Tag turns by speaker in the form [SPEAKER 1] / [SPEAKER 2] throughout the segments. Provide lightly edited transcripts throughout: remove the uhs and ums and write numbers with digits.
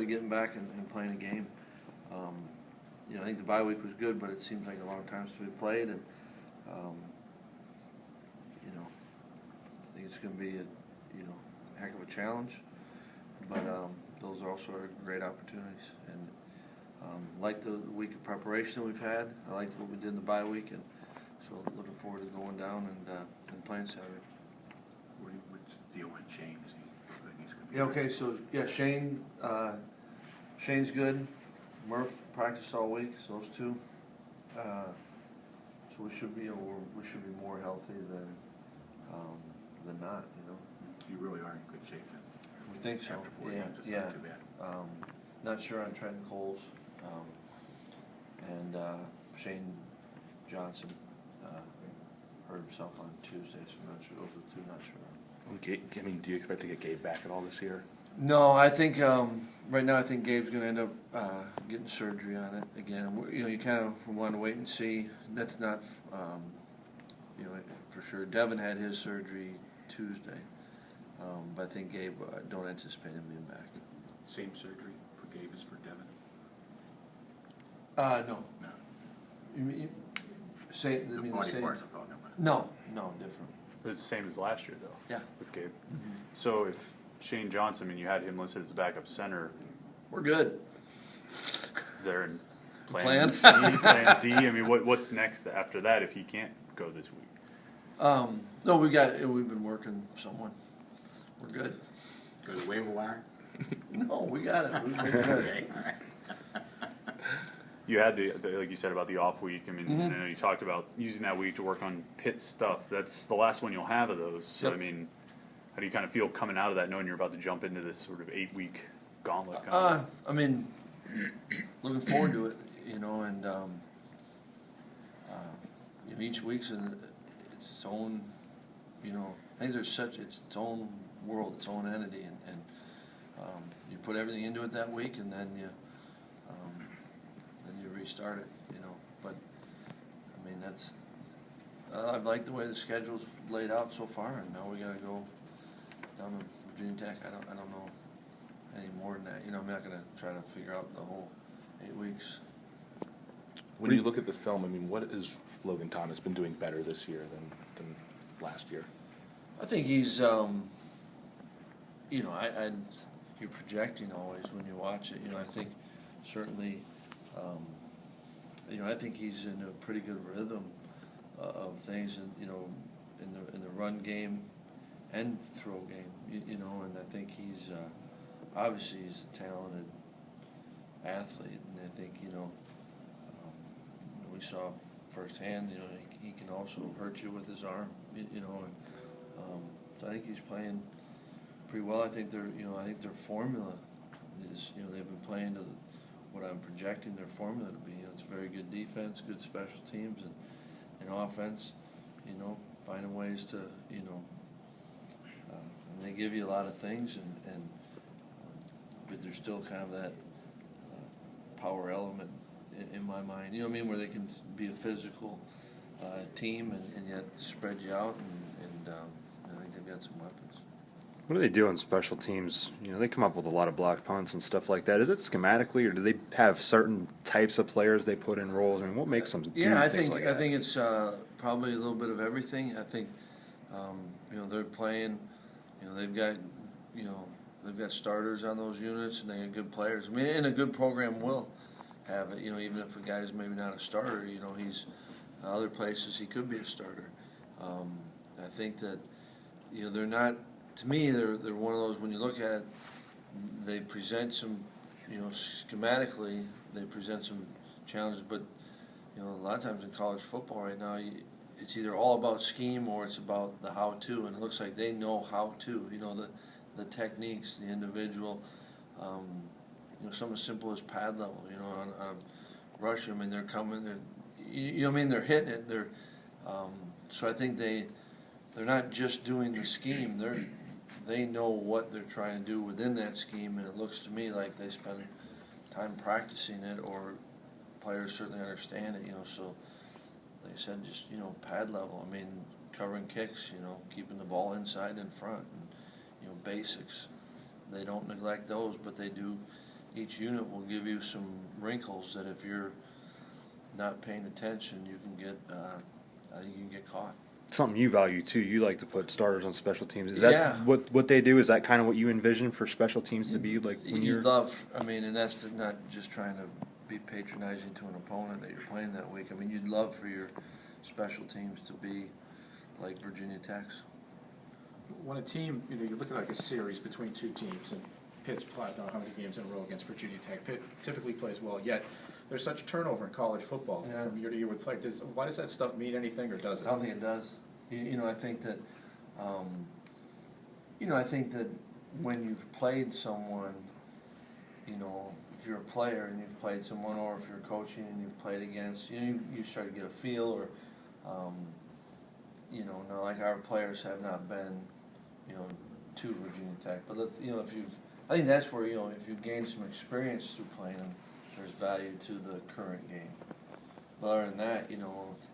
[SPEAKER 1] forward to getting back and playing a game. I think the bye week was good, but it seems like a long time since we played, and I think it's going to be a heck of a challenge. But those also are great opportunities, and like the week of preparation that we've had. I liked what we did in the bye week, and so looking forward to going down and playing Saturday.
[SPEAKER 2] What's the deal with Shane? Is he good? He's going to be
[SPEAKER 1] Yeah. Okay. So Shane's good. Murph practiced all week, so those two. So we should be more healthy than not.
[SPEAKER 2] You really are in good shape then.
[SPEAKER 1] We think so.
[SPEAKER 2] After 4 games, it's not too bad.
[SPEAKER 1] Not sure on Trenton Coles and Shane Johnson hurt himself on Tuesday, so I'm not sure. Those are the two. Not sure.
[SPEAKER 3] Do you expect to get Gabe back at all this year?
[SPEAKER 1] No, I think right now I think Gabe's going to end up getting surgery on it again. You kind of want to wait and see. That's not for sure. Devin had his surgery Tuesday, but I think Gabe, don't anticipate him being back.
[SPEAKER 2] Same surgery for Gabe as for Devin?
[SPEAKER 1] No.
[SPEAKER 2] No.
[SPEAKER 1] You mean
[SPEAKER 2] The body
[SPEAKER 1] same?
[SPEAKER 2] parts, I thought. No.
[SPEAKER 1] No, different.
[SPEAKER 4] It's the same as last year, though.
[SPEAKER 1] Yeah.
[SPEAKER 4] With Gabe.
[SPEAKER 1] Mm-hmm.
[SPEAKER 4] So if Shane Johnson, you had him listed as backup center.
[SPEAKER 1] We're good.
[SPEAKER 4] Is there a plan
[SPEAKER 1] Plan?
[SPEAKER 4] C, plan D? What's next after that if he can't go this week?
[SPEAKER 1] No, we've been working someone. We're good.
[SPEAKER 2] Go to the waiver wire?
[SPEAKER 1] No, we got it. We're good.
[SPEAKER 2] Okay, all right.
[SPEAKER 4] You had the like you said about the off week.
[SPEAKER 1] Mm-hmm.
[SPEAKER 4] I know you talked about using that week to work on Pitt's stuff. That's the last one you'll have of those. So
[SPEAKER 1] Yep.
[SPEAKER 4] How do you kind of feel coming out of that, knowing you're about to jump into this sort of 8-week gauntlet?
[SPEAKER 1] Looking forward to it, and each week's its own, I think it's its own world, its own entity, and you put everything into it that week, and then you restart it, But that's I like the way the schedule's laid out so far, and now we got to go down to Virginia Tech. I don't know any more than that. I'm not going to try to figure out the whole 8 weeks.
[SPEAKER 3] When you look at the film, what has Logan Thomas been doing better this year than last year?
[SPEAKER 1] I think he's, you're projecting always when you watch it. I think certainly, I think he's in a pretty good rhythm of things, and in the run game and throw game, and I think he's obviously he's a talented athlete, and I think we saw firsthand, he can also hurt you with his arm, and so I think he's playing pretty well. I think their formula is, they've been playing to what I'm projecting their formula to be. It's very good defense, good special teams, and offense. Finding ways to, and they give you a lot of things, but there's still kind of that power element in my mind. Where they can be a physical team and yet spread you out, and I think they've got some weapons.
[SPEAKER 5] What do they do on special teams? They come up with a lot of block punts and stuff like that. Is it schematically, or do they have certain types of players they put in roles? What makes them do things like that?
[SPEAKER 1] I think it's probably a little bit of everything. I think they're playing. They've got starters on those units, and they got good players. And a good program will have it. Even if a guy's maybe not a starter, he's other places he could be a starter. I think that they're not. To me, they're one of those, when you look at it, they present some, schematically, they present some challenges, but, a lot of times in college football right now, it's either all about scheme or it's about the how-to, and it looks like they know how-to, the techniques, the individual, something as simple as pad level, on rush, they're coming, they're hitting it, so I think they're not just doing the scheme, they know what they're trying to do within that scheme, and it looks to me like they spend time practicing it, or players certainly understand it, so like I said, just, pad level, covering kicks, keeping the ball inside and front, and, basics. They don't neglect those, but they do, each unit will give you some wrinkles that if you're not paying attention, you can get caught.
[SPEAKER 5] Something you value too. You like to put starters on special teams. Is
[SPEAKER 1] Yeah.
[SPEAKER 5] that what they do? Is that kind of what you envision for special teams to be like when you're?
[SPEAKER 1] You'd love, I mean, and that's not just trying to be patronizing to an opponent that you're playing that week. I mean, you'd love for your special teams to be like Virginia Tech's.
[SPEAKER 6] When a team, you look at like a series between two teams, and Pitt's played, I don't know how many games in a row against Virginia Tech. Pitt typically plays well, yet there's such turnover in college football
[SPEAKER 1] Yeah.
[SPEAKER 6] from year to year with play. Why does that stuff mean anything, or does
[SPEAKER 1] I
[SPEAKER 6] it?
[SPEAKER 1] don't think it does. I think that, I think that when you've played someone, if you're a player and you've played someone, or if you're coaching and you've played against, you start to get a feel, or, now like our players have not been, to Virginia Tech, but I think that's where, if you gain some experience through playing them, there's value to the current game. But other than that, if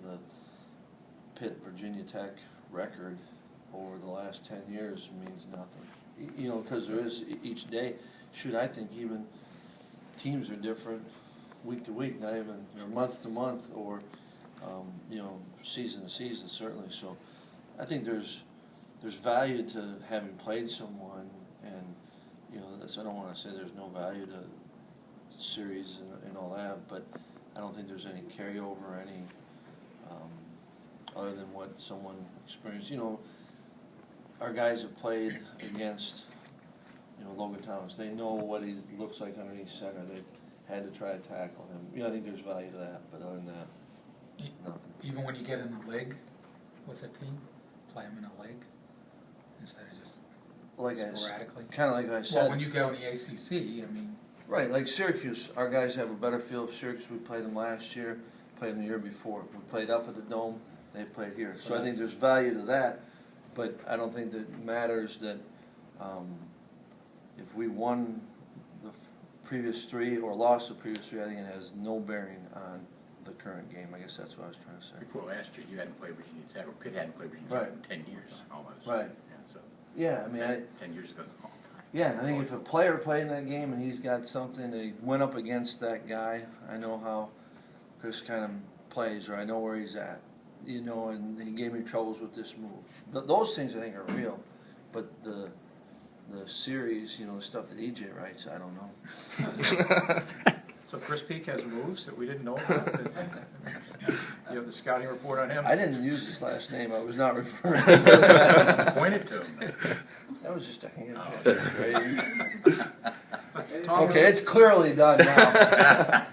[SPEAKER 1] the Pitt Virginia Tech record over the last 10 years means nothing. Because there is each day. Shoot, I think even teams are different week to week, not even month to month, or season to season certainly. So I think there's value to having played someone, and I don't want to say there's no value to series and all that, but I don't think there's any carryover, any other than what someone experienced. Our guys have played against, Logan Thomas. They know what he looks like underneath center. They've had to try to tackle him. I think there's value to that, but other than that, nothing.
[SPEAKER 7] Even when you get in a league, what's that team? Play them in a league instead of just sporadically?
[SPEAKER 1] Kind of like I said.
[SPEAKER 7] Well, when you go in the ACC, I mean.
[SPEAKER 1] Right, like Syracuse, our guys have a better feel of Syracuse. We played them last year, played them the year before. We played up at the Dome, they've played here. So I think there's value to that, but I don't think that it matters that if we won the previous three or lost the previous three, I think it has no bearing on the current game. I guess that's what I was trying to say.
[SPEAKER 2] Before last year, you hadn't played Virginia Tech, or Pitt hadn't played Virginia
[SPEAKER 1] Right.
[SPEAKER 2] Tech in 10 years almost.
[SPEAKER 1] Right.
[SPEAKER 2] Yeah, so
[SPEAKER 1] Yeah, I mean,
[SPEAKER 2] 10 years ago is a long time.
[SPEAKER 1] yeah, I think if a player played in that game and he's got something that he went up against that guy, I know how Chryst kind of plays, or I know where he's at, and he gave me troubles with this move. Those things I think are real, but the series, the stuff that EJ writes, I don't know.
[SPEAKER 6] So Chris Peak has moves that we didn't know about? You have the scouting report on him?
[SPEAKER 1] I didn't use his last name. I was not referring to that.
[SPEAKER 2] Pointed to him.
[SPEAKER 1] That was just a hand gesture.
[SPEAKER 6] Tom was-
[SPEAKER 1] Okay, it's clearly done now.